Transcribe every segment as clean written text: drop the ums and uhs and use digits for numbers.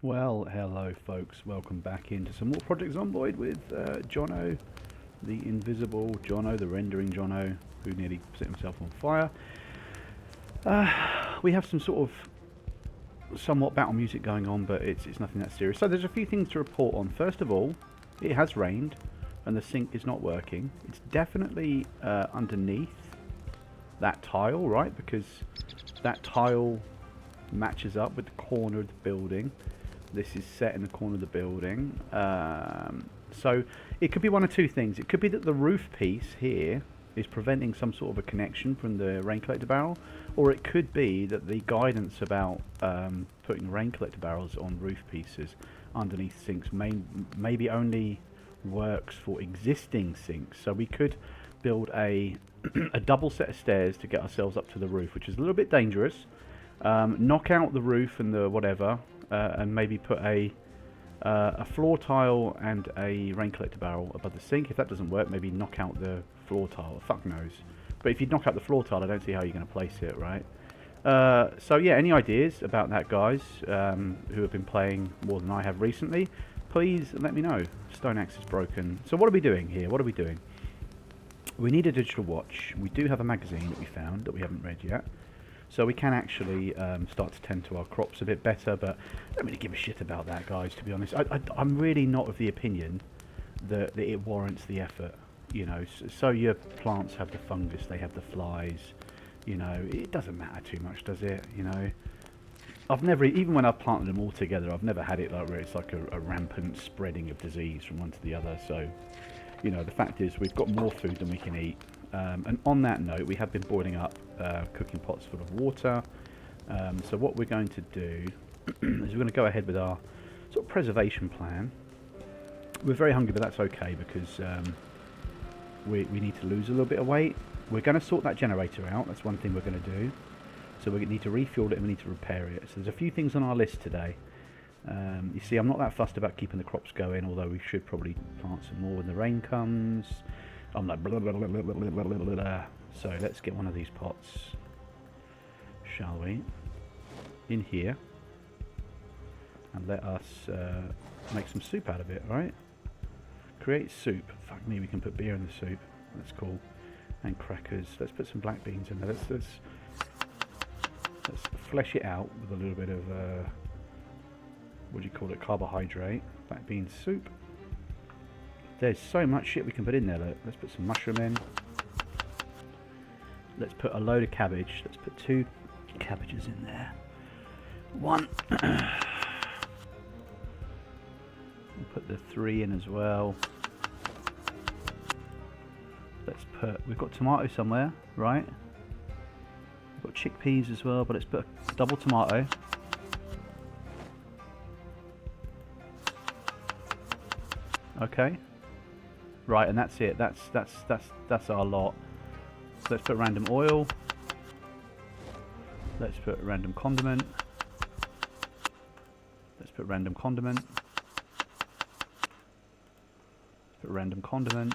Well, hello folks, welcome back into some more Project Zomboid with Jonno, the invisible Jonno, the rendering Jonno, who nearly set himself on fire. We have some sort of somewhat battle music going on, but it's nothing that serious. So there's a few things to report on. First of all, it has rained and the sink is not working. It's definitely underneath that tile, right? Because that tile matches up with the corner of the building. This is set in the corner of the building. So it could be one of two things. It could be that the roof piece here is preventing some sort of a connection from the rain collector barrel, or it could be that the guidance about putting rain collector barrels on roof pieces underneath sinks maybe only works for existing sinks. So we could build a a double set of stairs to get ourselves up to the roof, which is a little bit dangerous. Knock out the roof and the whatever, and maybe put a floor tile and a rain collector barrel above the sink. If that doesn't work, maybe knock out the floor tile. Fuck knows. But if you knock out the floor tile, I don't see how you're going to place it, right? So yeah, any ideas about that, guys, who have been playing more than I have recently, please let me know. Stone axe is broken. So what are we doing here? What are we doing? We need a digital watch. We do have a magazine that we found that we haven't read yet. So we can actually start to tend to our crops a bit better, but I don't really give a shit about that, guys, to be honest. I'm really not of the opinion that it warrants the effort, you know. So your plants have the fungus, they have the flies, you know. It doesn't matter too much, does it, you know? I've never, even when I've planted them all together, I've never had it like where it's like a rampant spreading of disease from one to the other. So, you know, the fact is we've got more food than we can eat. And on that note, we have been boiling up cooking pots full of water. So what we're going to do is we're going to go ahead with our sort of preservation plan. We're very hungry, but that's okay because we need to lose a little bit of weight. We're going to sort that generator out. That's one thing we're going to do. So we need to refuel it and we need to repair it. So there's a few things on our list today. You see, I'm not that fussed about keeping the crops going, although we should probably plant some more when the rain comes. I'm like blah, blah, blah, blah, blah, blah, blah, blah. So let's get one of these pots, shall we, in here, and let us make some soup out of it. Right? Create soup. Fuck me, we can put beer in the soup. That's cool. And crackers. Let's put some black beans in there. Let's flesh it out with a little bit of what do you call it? Carbohydrate. Black bean soup. There's so much shit we can put in there. Look. Let's put some mushroom in. Let's put a load of cabbage. Let's put 2 cabbages in there. 1. We'll put the 3 in as well. Let's put... We've got tomato somewhere, right? We've got chickpeas as well, but let's put a double tomato. Okay. Right, and that's it. That's our lot. So let's put random oil. Let's put random condiment. Let's put random condiment. Let's put random condiment.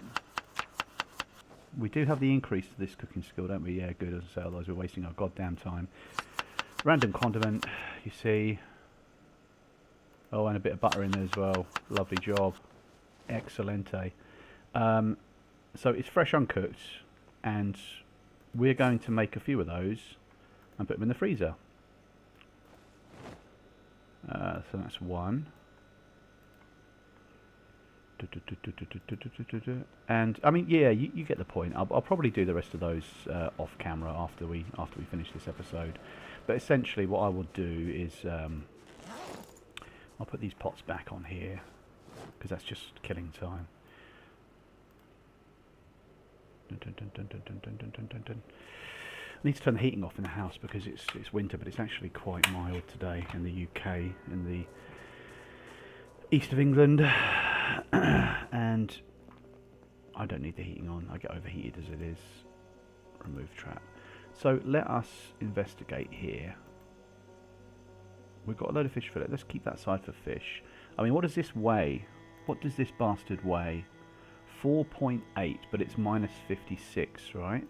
We do have the increase to this cooking skill, don't we? Yeah, good, as I say, otherwise we're wasting our goddamn time. Random condiment, you see. Oh, and a bit of butter in there as well. Lovely job. Excelente. So it's fresh uncooked, and we're going to make a few of those and put them in the freezer. So that's 1. And I mean, yeah, you get the point. I'll probably do the rest of those off camera after we finish this episode. But essentially, what I will do is I'll put these pots back on here because that's just killing time. I need to turn the heating off in the house because it's winter, but it's actually quite mild today in the UK, in the east of England, and I don't need the heating on. I get overheated as it is. Remove trap. So let us investigate here. We've got a load of fish fillet. Let's keep that side for fish. I mean, what does this weigh? What does this bastard weigh? 4.8, but it's minus 56, right?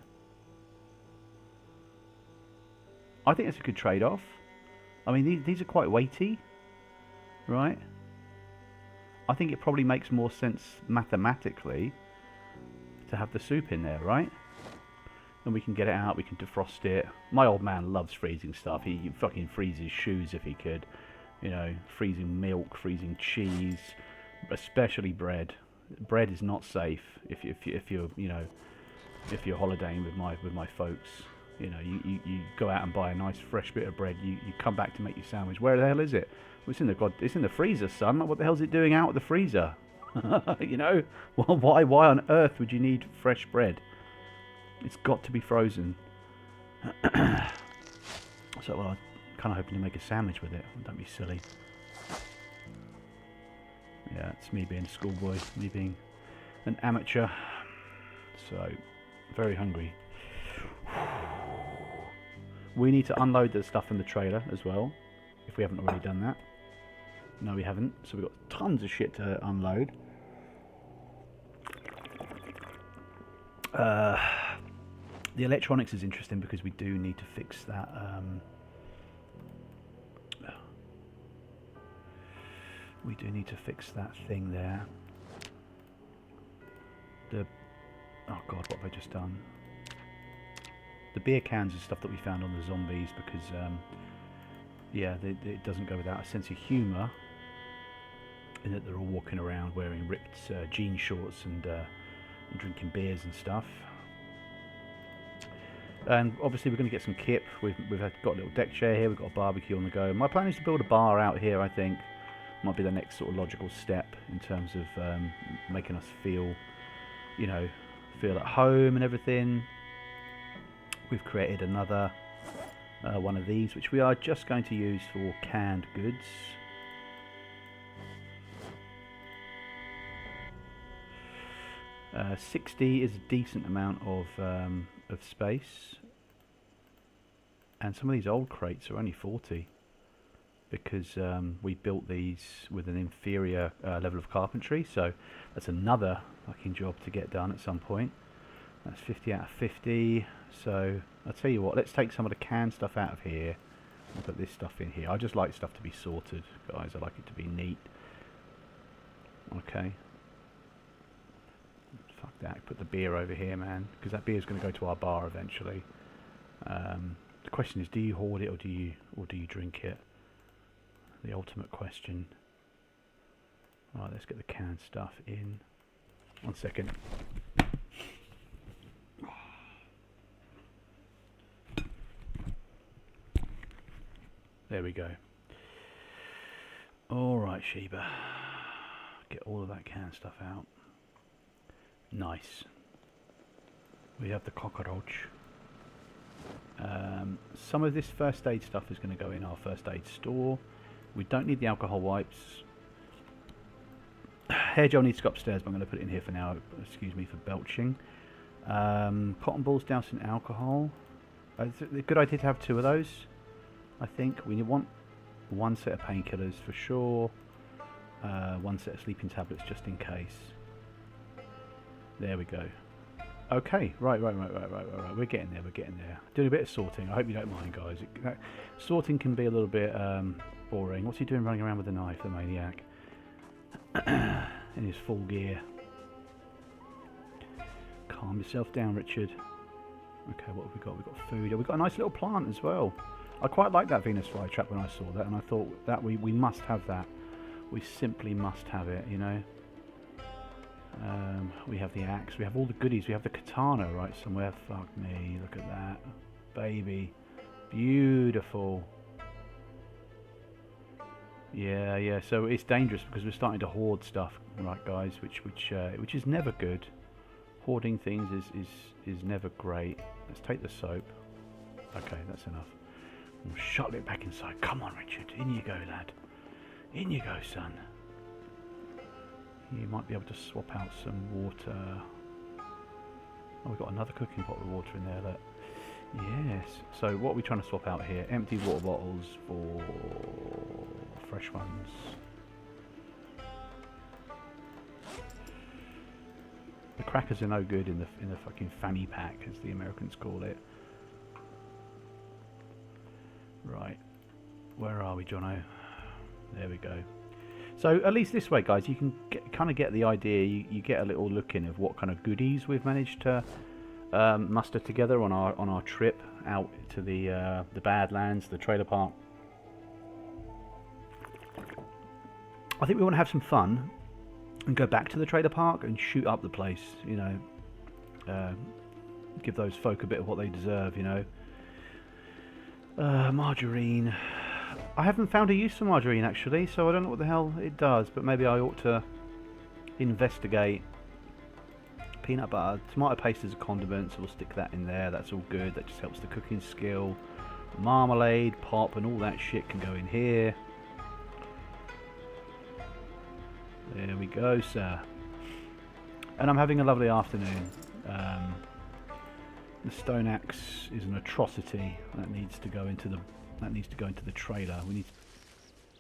I think it's a good trade-off. I mean, these are quite weighty. right? I think it probably makes more sense mathematically to have the soup in there, right? And we can get it out, we can defrost it. My old man loves freezing stuff. He fucking freezes shoes if he could. You know, freezing milk, freezing cheese, especially bread. Bread is not safe if you're, you know, if you're holidaying with my folks. You know, you go out and buy a nice fresh bit of bread. You come back to make your sandwich. Where the hell is it? Well, it's in the freezer, son. What the hell's it doing out of the freezer? You know, well, why on earth would you need fresh bread? It's got to be frozen. So, well, I'm kind of hoping to make a sandwich with it. Don't be silly. Yeah, it's me being a schoolboy, me being an amateur. So, very hungry. We need to unload the stuff in the trailer as well, if we haven't already done that. No, we haven't. So we've got tons of shit to unload. The electronics is interesting because we do need to fix that. We do need to fix that thing there. Oh god, what have I just done? The beer cans and stuff that we found on the zombies, because yeah, it doesn't go without a sense of humour in that they're all walking around wearing ripped jean shorts and drinking beers and stuff. And obviously we're going to get some kip. We've got a little deck chair here. We've got a barbecue on the go. My plan is to build a bar out here. I think might be the next sort of logical step in terms of making us feel, you know, feel at home and everything. We've created another one of these, which we are just going to use for canned goods. Uh, 60 is a decent amount of space, and some of these old crates are only 40 because we built these with an inferior level of carpentry, so that's another fucking job to get done at some point. That's 50 out of 50. So I'll tell you what, let's take some of the canned stuff out of here and put this stuff in here. I just like stuff to be sorted, guys. I like it to be neat. Okay. Fuck that. Put the beer over here, man, because that beer is going to go to our bar eventually. The question is, do you hoard it or do you drink it? The ultimate question. Right, let's get the canned stuff in. 1 second. There we go. Alright, Sheba. Get all of that canned stuff out. Nice. We have the cockroach. Some of this first aid stuff is going to go in our first aid store. We don't need the alcohol wipes. Hair gel needs to go upstairs, but I'm going to put it in here for now. Excuse me for belching. Cotton balls doused in alcohol. It's a good idea to have 2 of those. I think we want 1 set of painkillers for sure. 1 set of sleeping tablets just in case. There we go. Okay, right. We're getting there. Doing a bit of sorting. I hope you don't mind, guys. Sorting can be a little bit boring. What's he doing running around with a knife, the maniac? In his full gear. Calm yourself down, Richard. Okay, what have we got? We've got food. We've got a nice little plant as well. I quite like that Venus flytrap when I saw that, and I thought that we must have that. We simply must have it, you know. We have the axe, we have all the goodies, we have the katana right somewhere. Fuck me, look at that. Baby. Beautiful. Yeah, so it's dangerous because we're starting to hoard stuff, right guys, which is never good. Hoarding things is never great. Let's take the soap. Okay, that's enough. We'll shuttle it back inside. Come on, Richard, in you go, lad. In you go, son. You might be able to swap out some water. Oh, we've got another cooking pot with water in there. Look. Yes. So what are we trying to swap out here? Empty water bottles for fresh ones. The crackers are no good in the fucking fanny pack, as the Americans call it. Right. Where are we, Jonno? There we go. So at least this way, guys, you can kind of get the idea. You get a little look in of what kind of goodies we've managed to muster together on our trip out to the Badlands, the trailer park. I think we want to have some fun and go back to the trailer park and shoot up the place. You know, give those folk a bit of what they deserve. You know, margarine. I haven't found a use for margarine actually, so I don't know what the hell it does, but maybe I ought to investigate. Peanut butter, tomato paste as a condiment, so we'll stick that in there. That's all good. That just helps the cooking skill. Marmalade, pop, and all that shit can go in here. There we go, sir. And I'm having a lovely afternoon. The stone axe is an atrocity. That needs to go into the trailer.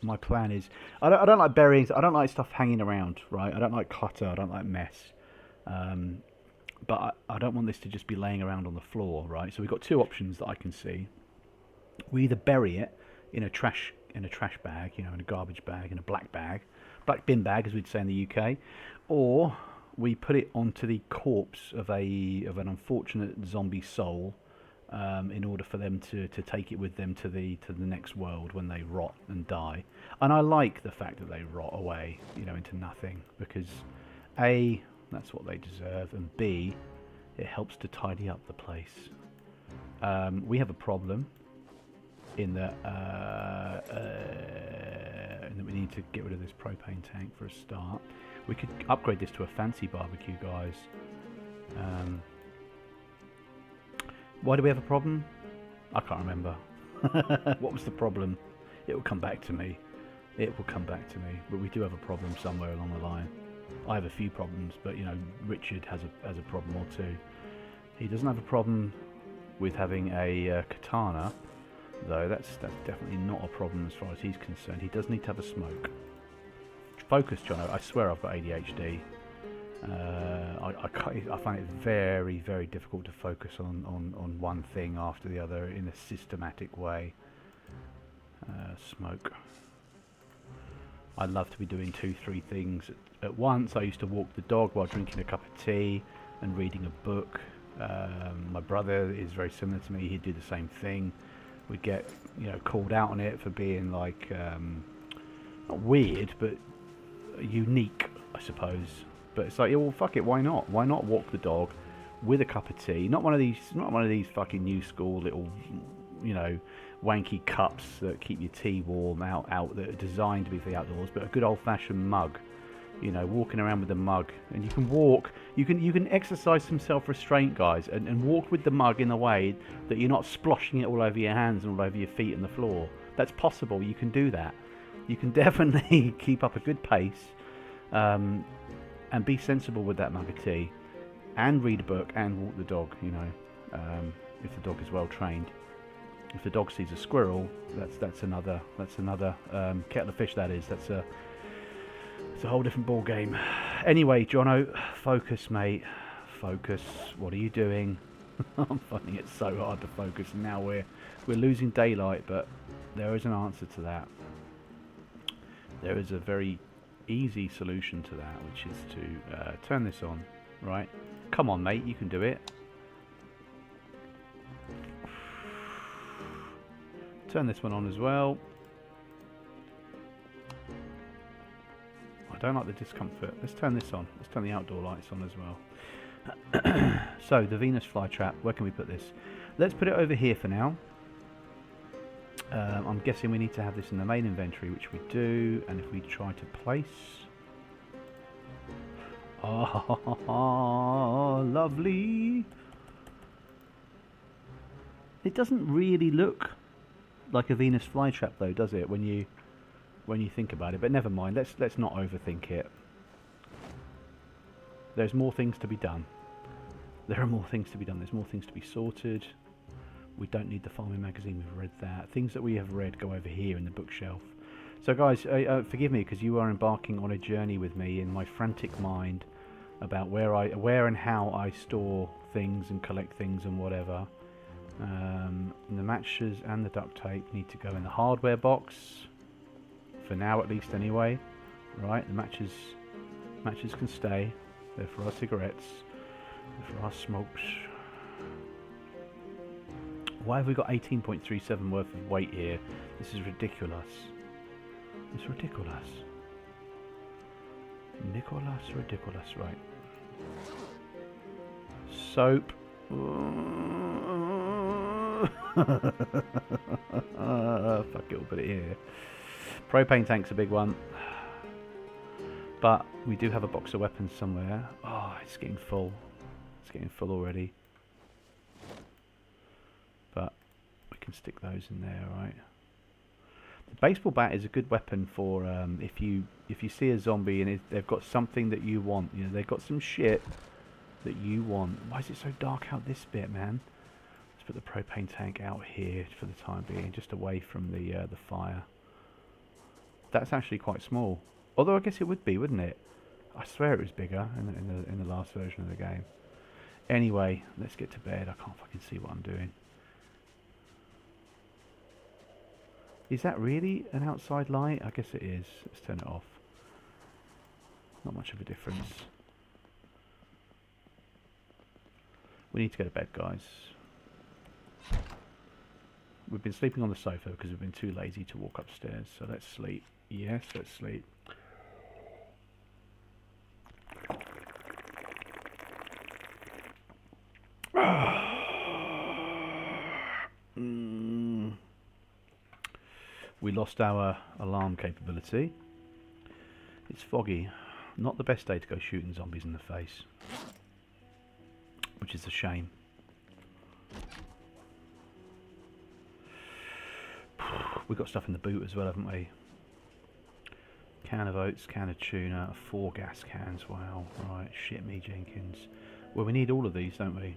My plan is, I don't like burying. I don't like stuff hanging around. Right. I don't like clutter. I don't like mess. But I don't want this to just be laying around on the floor, right? So we've got two options that I can see. We either bury it in a trash bag, you know, in a garbage bag, in a black bin bag, as we'd say in the UK, or we put it onto the corpse of an unfortunate zombie soul, in order for them to take it with them to the next world when they rot and die. And I like the fact that they rot away, you know, into nothing, because A, that's what they deserve, and B, it helps to tidy up the place. We have a problem in that we need to get rid of this propane tank for a start. We could upgrade this to a fancy barbecue, guys. Why do we have a problem? I can't remember. What was the problem? It will come back to me. It will come back to me. But we do have a problem somewhere along the line. I have a few problems, but you know, Richard has a problem or two. He doesn't have a problem with having a katana, though. That's definitely not a problem as far as he's concerned. He does need to have a smoke. Focus, Jonno. I swear I've got ADHD. I find it very, very difficult to focus on one thing after the other in a systematic way. Smoke. I love to be doing 2-3 things at once. I used to walk the dog while drinking a cup of tea and reading a book. My brother is very similar to me. He'd do the same thing. We'd get, you know, called out on it for being like not weird, but unique, I suppose. But it's like, yeah, well, fuck it, why not? Why not walk the dog with a cup of tea? Not one of these fucking new school little, you know, wanky cups that keep your tea warm out that are designed to be for the outdoors, but a good old-fashioned mug. You know, walking around with a mug, and you can walk. You can exercise some self-restraint, guys, and walk with the mug in a way that you're not sploshing it all over your hands and all over your feet and the floor. That's possible. You can do that. You can definitely keep up a good pace, and be sensible with that mug of tea, and read a book and walk the dog. You know, if the dog is well trained. If the dog sees a squirrel, that's another kettle of fish. That is. It's a whole different ball game. Anyway, Jonno, focus, mate. Focus. What are you doing? I'm finding it so hard to focus. Now we're losing daylight, but there is an answer to that. There is a very easy solution to that, which is to turn this on. Right? Come on, mate. You can do it. Turn this one on as well. I don't like the discomfort. Let's turn this on. Let's turn the outdoor lights on as well. So, the Venus flytrap. Where can we put this? Let's put it over here for now. I'm guessing we need to have this in the main inventory, which we do. And if we try to place... Oh, lovely. It doesn't really look like a Venus flytrap, though, does it? When you think about it, but never mind. Let's not overthink it. There's more things to be done. There are more things to be done. There's more things to be sorted. We don't need the farming magazine. We've read that. Things that we have read go over here in the bookshelf. So, guys, forgive me because you are embarking on a journey with me in my frantic mind about where and how I store things and collect things and whatever. The matches and the duct tape need to go in the hardware box. For now, at least, anyway. Right, the matches can stay. They're for our cigarettes. They're for our smokes. Why have we got 18.37 worth of weight here? This is ridiculous. It's ridiculous. Ridiculous, right. Soap. Fuck it, we'll put it here. Propane tank's a big one. But we do have a box of weapons somewhere. Oh, it's getting full. It's getting full already. But we can stick those in there, right? The baseball bat is a good weapon for if you see a zombie and they've got something that you want. You know, they've got some shit that you want. Why is it so dark out this bit, man? Let's put the propane tank out here for the time being, just away from the fire. That's actually quite small. Although I guess it would be, wouldn't it? I swear it was bigger in the last version of the game. Anyway, let's get to bed. I can't fucking see what I'm doing. Is that really an outside light? I guess it is. Let's turn it off. Not much of a difference. We need to go to bed, guys. We've been sleeping on the sofa because we've been too lazy to walk upstairs. So let's sleep. Yes, let's sleep. We lost our alarm capability. It's foggy. Not the best day to go shooting zombies in the face. Which is a shame. We've got stuff in the boot as well, haven't we? Can of oats, can of tuna, 4 gas cans. Wow, right, shit me Jenkins. Well, we need all of these, don't we?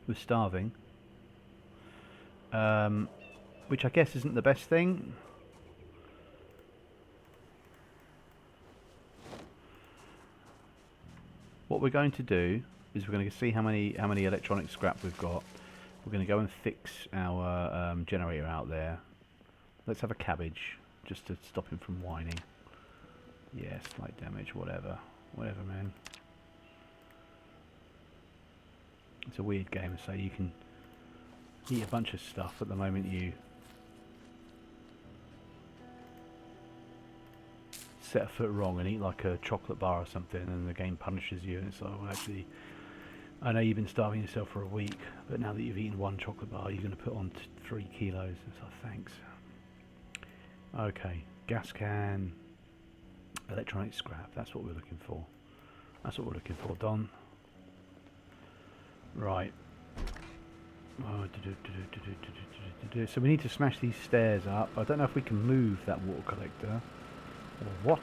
We're starving. Which I guess isn't the best thing. What we're going to do is we're going to see how many electronic scrap we've got. We're going to go and fix our generator out there. Let's have a cabbage, just to stop him from whining. Yeah, slight damage, whatever. Whatever, man. It's a weird game, so you can eat a bunch of stuff at the moment you set a foot wrong and eat like a chocolate bar or something, and the game punishes you, and it's like, well, actually, I know you've been starving yourself for a week, but now that you've eaten 1 chocolate bar, you're going to put on 3 kilos. It's like, thanks. Okay, gas can, electronic scrap, that's what we're looking for. That's what we're looking for, Don. Right. So we need to smash these stairs up. I don't know if we can move that water collector. What?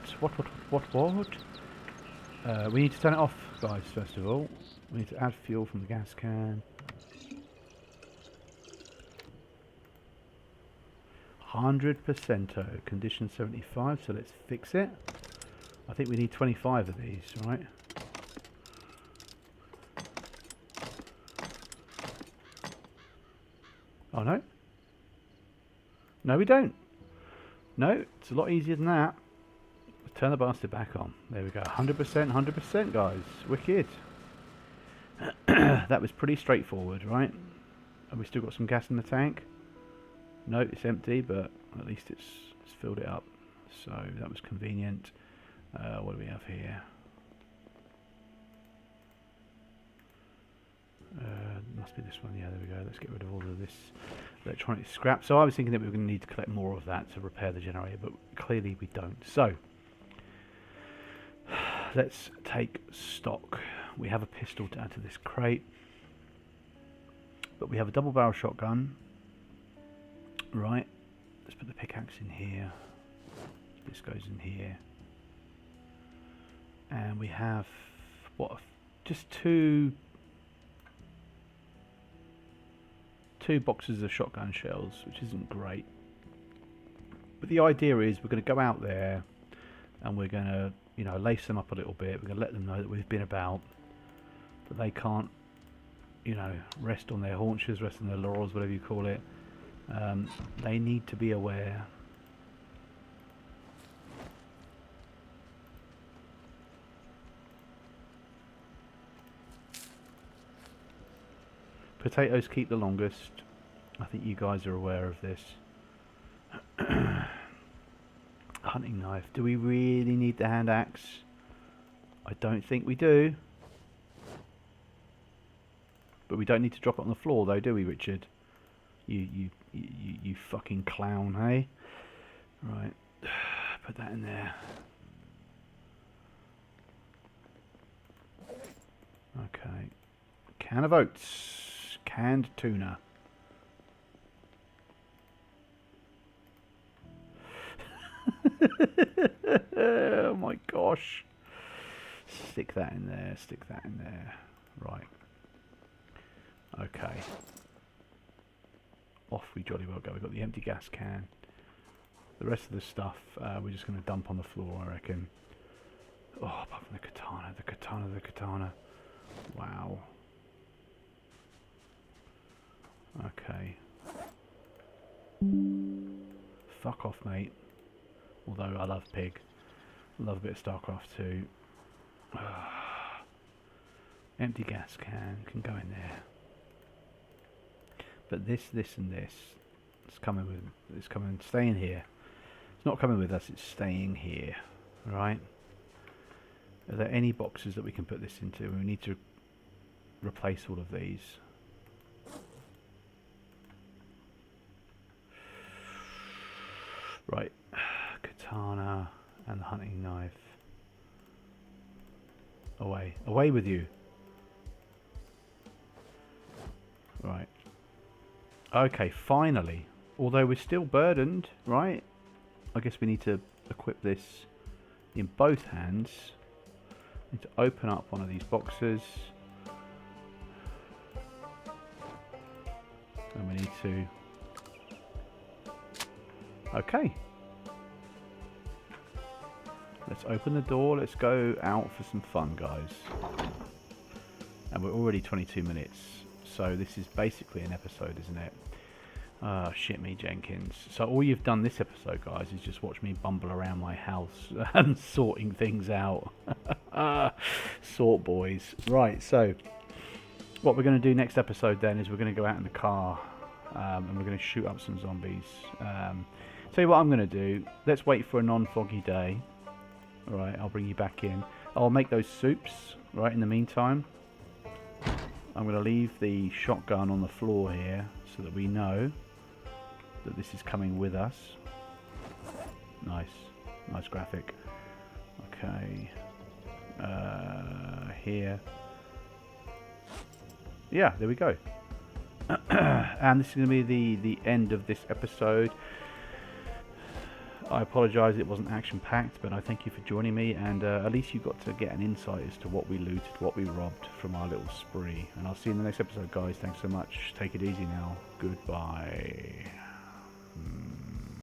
We need to turn it off, guys, first of all. We need to add fuel from the gas can. 100%, condition 75, so let's fix it. I think we need 25 of these, right? Oh no. No, we don't. No, it's a lot easier than that. Let's turn the bastard back on. There we go. 100%, 100%, guys. Wicked. That was pretty straightforward, right? And we still got some gas in the tank. No, it's empty, but at least it's filled it up. So that was convenient. What do we have here? Must be this one. Yeah, there we go. Let's get rid of all of this electronic scrap. So I was thinking that we were going to need to collect more of that to repair the generator, but clearly we don't. So let's take stock. We have a pistol to add to this crate, but we have a double barrel shotgun. Right, let's put the pickaxe in here. This goes in here, and we have what? Just two boxes of shotgun shells, which isn't great. But the idea is we're going to go out there and we're going to, you know, lace them up a little bit. We're going to let them know that we've been about, that they can't, you know, rest on their haunches, rest on their laurels, whatever you call it. They need to be aware Potatoes keep the longest. I think you guys are aware of this. Hunting knife. Do we really need the hand axe? I don't think we do. But we don't need to drop it on the floor though, do we, Richard? You fucking clown, hey? Right. Put that in there. Okay. Can of oats. Canned tuna. Oh my gosh. Stick that in there. Stick that in there. Right. Okay. Off we jolly well go. We've got the empty gas can. The rest of the stuff we're just going to dump on the floor, I reckon. Oh, apart from the katana, the katana, the katana. Wow. Okay. Fuck off, mate. Although I love pig. Love a bit of StarCraft too. Empty gas can go in there. But this and this, it's coming with. It's coming, staying here. It's not coming with us. It's staying here. Right? Are there any boxes that we can put this into? We need to replace all of these. Right. Katana and the hunting knife. Away. Away with you. Right. Okay, finally. Although we're still burdened, right? I guess we need to equip this in both hands. Need to open up one of these boxes. And we need to... Okay. Let's open the door. Let's go out for some fun, guys. And we're already 22 minutes. So this is basically an episode, isn't it? Ah, shit me, Jenkins. So all you've done this episode, guys, is just watch me bumble around my house and sorting things out. Sort boys. Right, so what we're going to do next episode then is we're going to go out in the car and we're going to shoot up some zombies. Tell you what I'm going to do. Let's wait for a non-foggy day. Alright, I'll bring you back in. I'll make those soups, right, in the meantime. I'm going to leave the shotgun on the floor here so that we know that this is coming with us. Nice. Nice graphic. Okay. Here. Yeah, there we go. And this is going to be the end of this episode. I apologise it wasn't action-packed, but I thank you for joining me, and at least you got to get an insight as to what we looted, what we robbed from our little spree. And I'll see you in the next episode, guys. Thanks so much. Take it easy now. Goodbye.